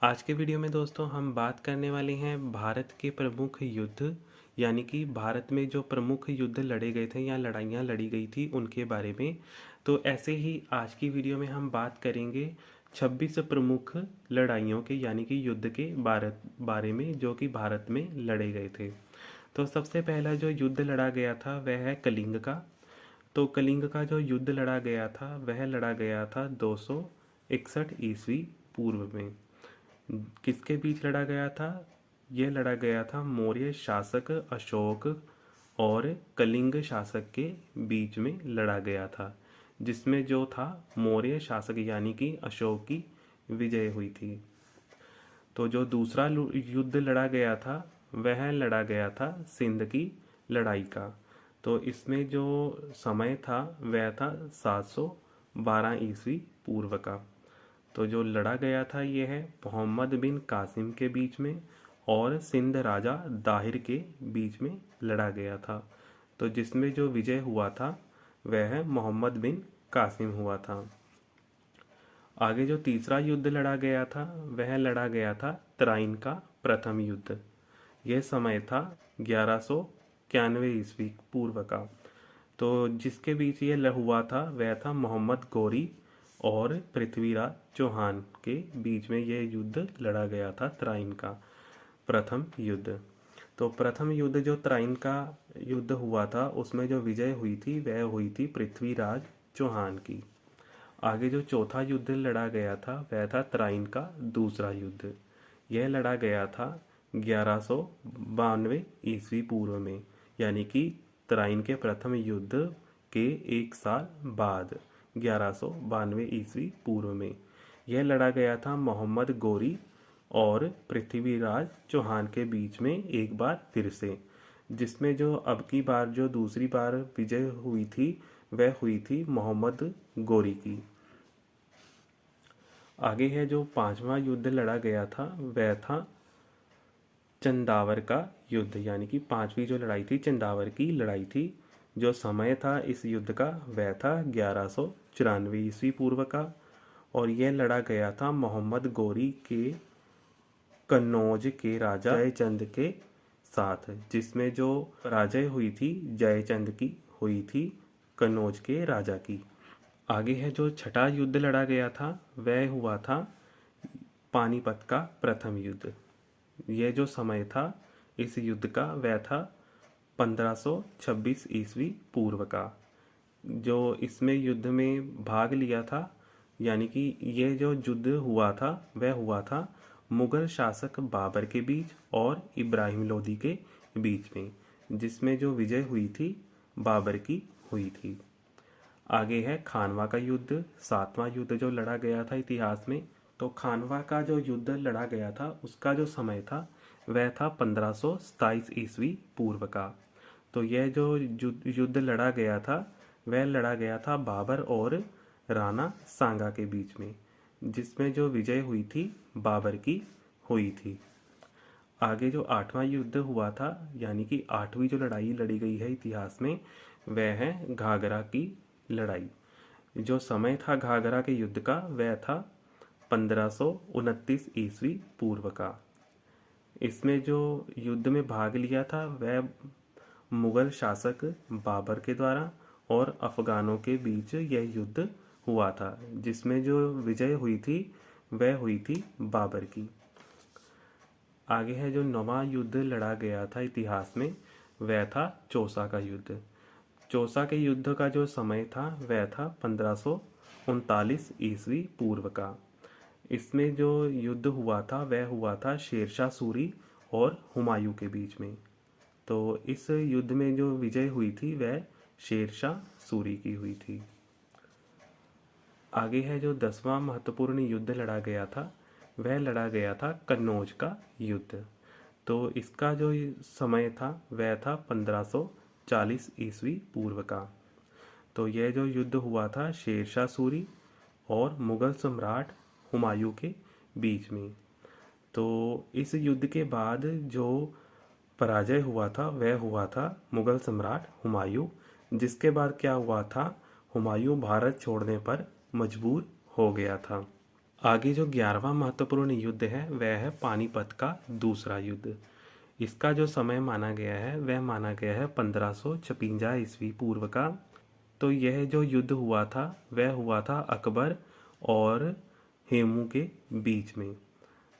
आज के वीडियो में दोस्तों हम बात करने वाले हैं भारत के प्रमुख युद्ध यानी कि भारत में जो प्रमुख युद्ध लड़े गए थे या लड़ाइयाँ लड़ी गई थी उनके बारे में। तो ऐसे ही आज की वीडियो में हम बात करेंगे 26 प्रमुख लड़ाइयों के यानी कि युद्ध के बारे में जो कि भारत में लड़े गए थे। तो सबसे पहला जो युद्ध लड़ा गया था वह है कलिंग का। तो कलिंग का जो युद्ध लड़ा गया था वह लड़ा गया था 261 ईस्वी पूर्व में। किसके बीच लड़ा गया था? यह लड़ा गया था मौर्य शासक अशोक और कलिंग शासक के बीच में लड़ा गया था, जिसमें जो था मौर्य शासक यानी कि अशोक की विजय हुई थी। तो जो दूसरा युद्ध लड़ा गया था वह लड़ा गया था सिंध की लड़ाई का। तो इसमें जो समय था वह था 712 ईस्वी पूर्व का। तो जो लड़ा गया था यह है मोहम्मद बिन कासिम के बीच में और सिंध राजा दाहिर के बीच में लड़ा गया था। तो जिसमें जो विजय हुआ था वह मोहम्मद बिन कासिम हुआ था। आगे जो तीसरा युद्ध लड़ा गया था वह लड़ा गया था तराइन का प्रथम युद्ध। यह समय था 1191 ईस्वी पूर्व का। तो जिसके बीच ये हुआ था वह था मोहम्मद गौरी और पृथ्वीराज चौहान के बीच में यह युद्ध लड़ा गया था तराइन का प्रथम युद्ध। तो प्रथम युद्ध जो तराइन का युद्ध हुआ था उसमें जो विजय हुई थी वह हुई थी पृथ्वीराज चौहान की। आगे जो चौथा युद्ध लड़ा गया था वह था तराइन का दूसरा युद्ध। यह लड़ा गया था 1192 ईस्वी पूर्व में, यानी कि तराइन के प्रथम युद्ध के एक साल बाद 1192 ईस्वी पूर्व में। यह लड़ा गया था मोहम्मद गौरी और पृथ्वीराज चौहान के बीच में एक बार फिर से, जिसमें जो अब की बार जो दूसरी बार विजय हुई थी वह हुई थी मोहम्मद गौरी की। आगे है जो पांचवा युद्ध लड़ा गया था वह था चंदावर का युद्ध, यानी कि पांचवी जो लड़ाई थी चंदावर की लड़ाई थी। जो समय था इस युद्ध का वह था 1194 ईस्वी पूर्व का और यह लड़ा गया था मोहम्मद गौरी के कन्नौज के राजा जयचंद के साथ, जिसमें जो पराजय हुई थी जयचंद की हुई थी कन्नौज के राजा की। आगे है जो छठा युद्ध लड़ा गया था वह हुआ था पानीपत का प्रथम युद्ध। यह जो समय था इस युद्ध का वह था 1526 ईस्वी पूर्व का। जो इसमें युद्ध में भाग लिया था यानी कि यह जो युद्ध हुआ था वह हुआ था मुगल शासक बाबर के बीच और इब्राहिम लोदी के बीच में, जिसमें जो विजय हुई थी बाबर की हुई थी। आगे है खानवा का युद्ध, सातवां युद्ध जो लड़ा गया था इतिहास में। तो खानवा का जो युद्ध लड़ा गया था उसका जो समय था वह था 1527 ईस्वी पूर्व का। तो यह जो युद्ध लड़ा गया था वह लड़ा गया था बाबर और राणा सांगा के बीच में, जिसमें जो विजय हुई थी बाबर की हुई थी। आगे जो आठवां युद्ध हुआ था यानी कि आठवीं जो लड़ाई लड़ी गई है इतिहास में वह है घाघरा की लड़ाई। जो समय था घाघरा के युद्ध का वह था 1529 ईस्वी पूर्व का। इसमें जो युद्ध में भाग लिया था वह मुगल शासक बाबर के द्वारा और अफगानों के बीच यह युद्ध हुआ था, जिसमें जो विजय हुई थी वह हुई थी बाबर की। आगे है जो नौवां युद्ध लड़ा गया था इतिहास में वह था चौसा का युद्ध। चौसा के युद्ध का जो समय था वह था 1539 ईस्वी पूर्व का। इसमें जो युद्ध हुआ था वह हुआ था शेरशाह सूरी और हुमायूं के बीच में। तो इस युद्ध में जो विजय हुई थी वह शेरशाह सूरी की हुई थी। आगे है जो 10वां महत्वपूर्ण युद्ध लड़ा गया था वह लड़ा गया था कन्नौज का युद्ध। तो इसका जो समय था वह था 1540 ईस्वी पूर्व का। तो यह जो युद्ध हुआ था शेरशाह सूरी और मुगल सम्राट हुमायूं के बीच में। तो इस युद्ध के बाद जो पराजय हुआ था वह हुआ था मुगल सम्राट हुमायूं, जिसके बाद क्या हुआ था हुमायूं भारत छोड़ने पर मजबूर हो गया था। आगे जो 11वां महत्वपूर्ण युद्ध है वह है पानीपत का दूसरा युद्ध। इसका जो समय माना गया है वह माना गया है 1556 ईस्वी पूर्व का। तो यह जो युद्ध हुआ था वह हुआ था अकबर और हेमू के बीच में।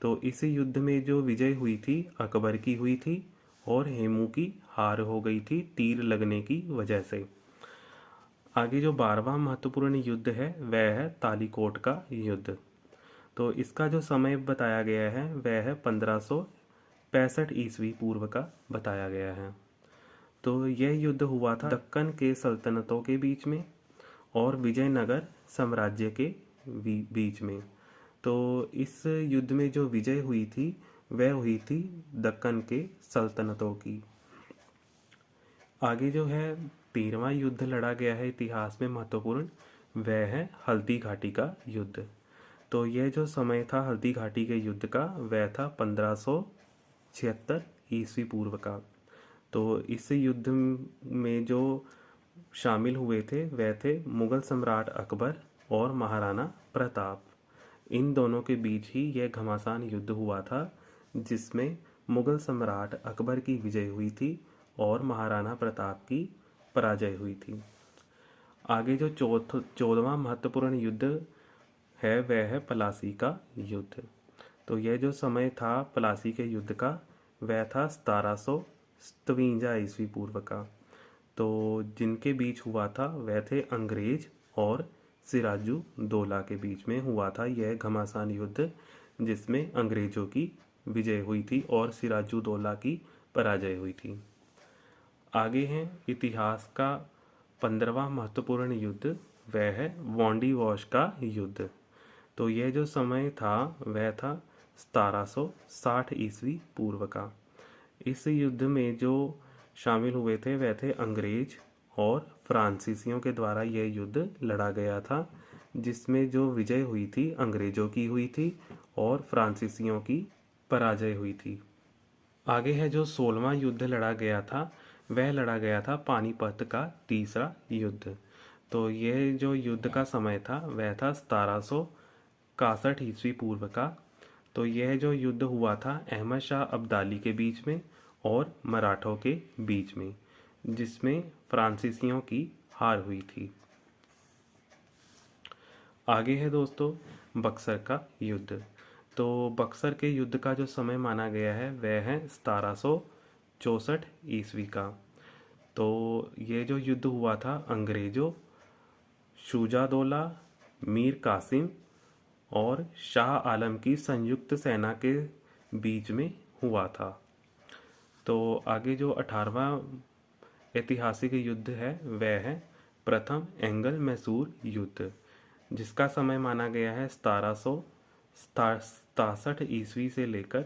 तो इस युद्ध में जो विजय हुई थी अकबर की हुई थी और हेमू की हार हो गई थी तीर लगने की वजह से। आगे जो 12वां महत्वपूर्ण युद्ध है वह है तालीकोट का युद्ध। तो इसका जो समय बताया गया है वह है 1565 ईस्वी पूर्व का बताया गया है। तो यह युद्ध हुआ था दक्कन के सल्तनतों के बीच में और विजयनगर साम्राज्य के बीच में। तो इस युद्ध में जो विजय हुई थी वह हुई थी दक्कन के सल्तनतों की। आगे जो है 13वां युद्ध लड़ा गया है इतिहास में महत्वपूर्ण, वह है हल्दी घाटी का युद्ध। तो यह जो समय था हल्दी घाटी के युद्ध का वह था 1576 ईस्वी पूर्व का। तो इस युद्ध में जो शामिल हुए थे वह थे मुगल सम्राट अकबर और महाराणा प्रताप। इन दोनों के बीच ही यह घमासान युद्ध हुआ था जिसमें मुगल सम्राट अकबर की विजय हुई थी और महाराणा प्रताप की पराजय हुई थी। आगे जो 14वां महत्वपूर्ण युद्ध है वह है प्लासी का युद्ध। तो यह जो समय था प्लासी के युद्ध का वह था 1757 ईस्वी पूर्व का। तो जिनके बीच हुआ था वह थे अंग्रेज और सिराजू दौला के बीच में हुआ था यह घमासान युद्ध, जिसमें अंग्रेजों की विजय हुई थी और सिराजू दौला की पराजय हुई थी। आगे है इतिहास का 15वां महत्वपूर्ण युद्ध, वह है वांडी वॉश का युद्ध। तो यह जो समय था वह था 1760 ईस्वी पूर्व का। इस युद्ध में जो शामिल हुए थे वह थे अंग्रेज और फ्रांसीसियों के द्वारा यह युद्ध लड़ा गया था, जिसमें जो विजय हुई थी अंग्रेजों की हुई थी और फ्रांसीसियों की पराजय हुई थी। आगे है जो 16वां युद्ध लड़ा गया था वह लड़ा गया था पानीपत का तीसरा युद्ध। तो यह जो युद्ध का समय था वह था 1761 ईस्वी पूर्व का। तो यह जो युद्ध हुआ था अहमद शाह अब्दाली के बीच में और मराठों के बीच में, जिसमें फ्रांसीसियों की हार हुई थी। आगे है दोस्तों बक्सर का युद्ध। तो बक्सर के युद्ध का जो समय माना गया है वह है 1764 ईस्वी का। तो ये जो युद्ध हुआ था अंग्रेजों, शुजादौला, मीर कासिम और शाह आलम की संयुक्त सेना के बीच में हुआ था। तो आगे जो 18वां ऐतिहासिक युद्ध है वह है प्रथम एंगल मैसूर युद्ध, जिसका समय माना गया है 1767 ईस्वी से लेकर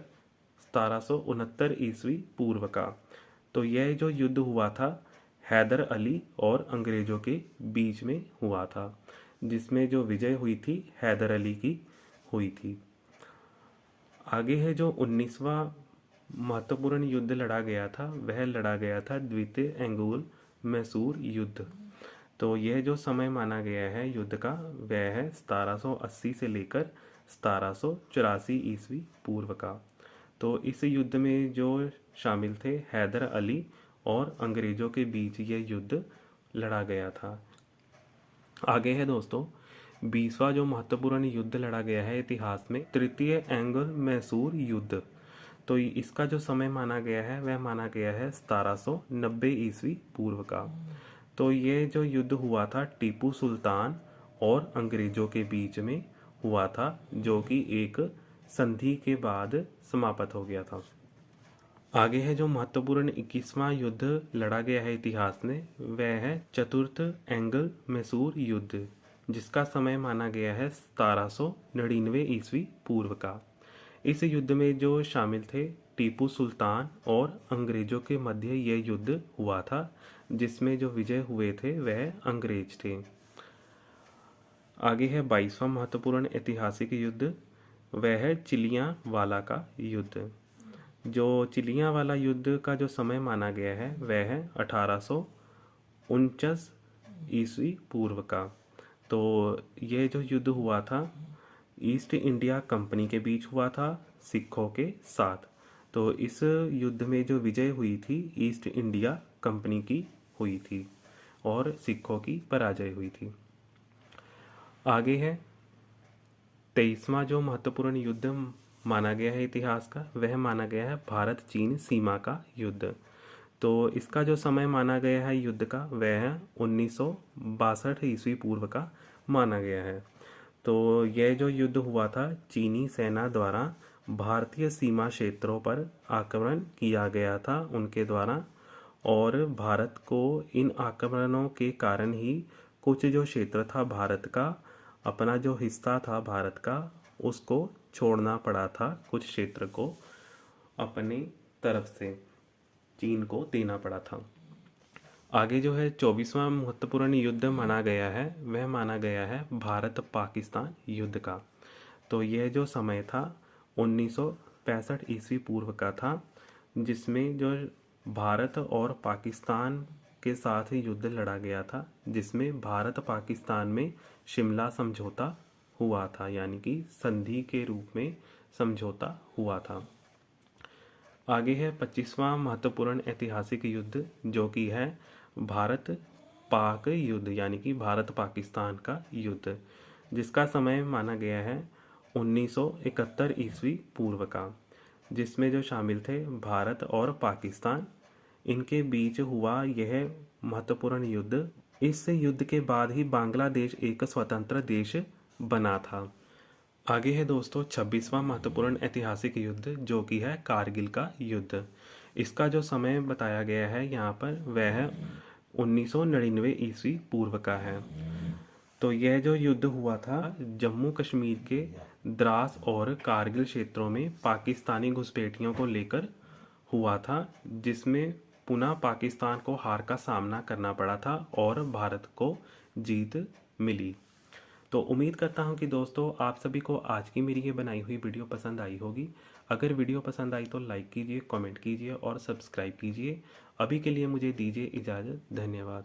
1769 ईस्वी पूर्व का। तो यह जो युद्ध हुआ था हैदर अली और अंग्रेजों के बीच में हुआ था, जिसमें जो विजय हुई थी हैदर अली की हुई थी। आगे है जो 19वां महत्वपूर्ण युद्ध लड़ा गया था वह लड़ा गया था द्वितीय एंगुल मैसूर युद्ध। तो यह जो समय माना गया है युद्ध का वह है 1780 से लेकर 1784 ईस्वी पूर्व का। तो इस युद्ध में जो शामिल थे हैदर अली और अंग्रेजों के बीच यह युद्ध लड़ा गया था। आगे है दोस्तों 20वां जो महत्वपूर्ण युद्ध लड़ा गया है इतिहास में तृतीय एंगल मैसूर युद्ध। तो इसका जो समय माना गया है वह माना गया है 1790 ईस्वी पूर्व का। तो ये जो युद्ध हुआ था टीपू सुल्तान और अंग्रेजों के बीच में हुआ था, जो कि एक संधि के बाद समाप्त हो गया था। आगे है जो महत्वपूर्ण 21वां युद्ध लड़ा गया है इतिहास में वह है चतुर्थ एंगल मैसूर युद्ध, जिसका समय माना गया है 1799 ईस्वी पूर्व का। इस युद्ध में जो शामिल थे टीपू सुल्तान और अंग्रेजों के मध्य यह युद्ध हुआ था, जिसमें जो विजय हुए थे वह अंग्रेज थे। आगे है 22वां महत्वपूर्ण ऐतिहासिक युद्ध, वह है चिलियाँ वाला का युद्ध। जो चिलियाँ वाला युद्ध का जो समय माना गया है वह है 1849 ईस्वी पूर्व का। तो यह जो युद्ध हुआ था ईस्ट इंडिया कंपनी के बीच हुआ था सिखों के साथ। तो इस युद्ध में जो विजय हुई थी ईस्ट इंडिया कंपनी की हुई थी और सिखों की पराजय हुई थी। आगे है 23वां जो महत्वपूर्ण युद्ध माना गया है इतिहास का, वह माना गया है भारत चीन सीमा का युद्ध। तो इसका जो समय माना गया है युद्ध का वह है 1962 ईस्वी पूर्व का माना गया है। तो यह जो युद्ध हुआ था चीनी सेना द्वारा भारतीय सीमा क्षेत्रों पर आक्रमण किया गया था उनके द्वारा, और भारत को इन आक्रमणों के कारण ही कुछ जो क्षेत्र था भारत का, अपना जो हिस्सा था भारत का, उसको छोड़ना पड़ा था, कुछ क्षेत्र को अपनी तरफ से चीन को देना पड़ा था। आगे जो है 24वां महत्वपूर्ण युद्ध माना गया है वह माना गया है भारत पाकिस्तान युद्ध का। तो यह जो समय था 1965 ईस्वी पूर्व का था, जिसमें जो भारत और पाकिस्तान के साथ युद्ध लड़ा गया था, जिसमें भारत पाकिस्तान में शिमला समझौता हुआ था, यानी कि संधि के रूप में समझौता हुआ था। आगे है 25वां महत्वपूर्ण ऐतिहासिक युद्ध जो कि है भारत पाक युद्ध, यानी कि भारत पाकिस्तान का युद्ध, जिसका समय माना गया है 1971 ईस्वी पूर्व का, जिसमें जो शामिल थे भारत और पाकिस्तान, इनके बीच हुआ यह महत्वपूर्ण युद्ध। इस युद्ध के बाद ही बांग्लादेश एक स्वतंत्र देश बना था। आगे है दोस्तों 26वां महत्वपूर्ण ऐतिहासिक युद्ध जो कि है कारगिल का युद्ध। इसका जो समय बताया गया है यहाँ पर वह है 1999 ईस्वी पूर्व का है। तो यह जो युद्ध हुआ था जम्मू कश्मीर के द्रास और कारगिल क्षेत्रों में पाकिस्तानी घुसपैठियों को लेकर हुआ था, जिसमें पुनः पाकिस्तान को हार का सामना करना पड़ा था और भारत को जीत मिली। तो उम्मीद करता हूँ कि दोस्तों आप सभी को आज की मेरी ये बनाई हुई वीडियो पसंद आई होगी। अगर वीडियो पसंद आई तो लाइक कीजिए, कमेंट कीजिए और सब्सक्राइब कीजिए। अभी के लिए मुझे दीजिए इजाज़त। धन्यवाद।